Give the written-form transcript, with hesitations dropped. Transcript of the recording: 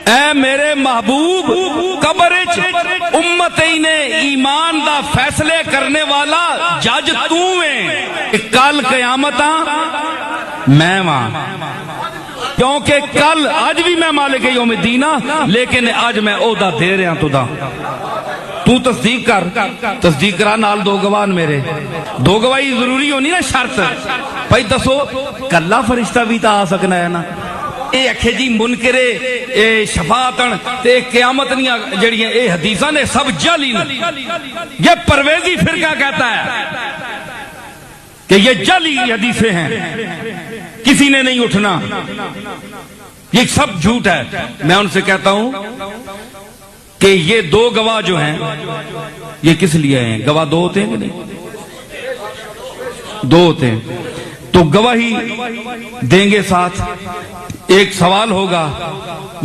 اے میرے محبوب قبر وچ امتین ایمان دا فیصلے کرنے والا جج تو ہے، کل قیامت میں وہاں، کیونکہ کل آج بھی میں مالک یوم الدین ہاں، لیکن آج میں عہدہ دے رہا تو دا تو تصدیق کر، تصدیق کرا نال دو گواہ میرے، دو گواہی ضروری ہونی نا شرط بھائی دسو کلا فرشتہ بھی تا آ سکنا ہے نا؟ اے اکھے جی منکرے اے شفاعتن تے قیامت نیا جڑیاں اے حدیثاں نے سب جعلی نے، یہ پرویزی فرقہ کہتا ہے کہ یہ جعلی حدیثیں ہیں، کسی نے نہیں اٹھنا، یہ سب جھوٹ ہے۔ میں ان سے کہتا ہوں کہ یہ دو گواہ جو ہیں یہ کس لیے ہیں؟ گواہ دو ہوتے ہیں کہ نہیں؟ دو ہوتے ہیں، تو گواہی دیں گے ساتھ، ایک سوال ہوگا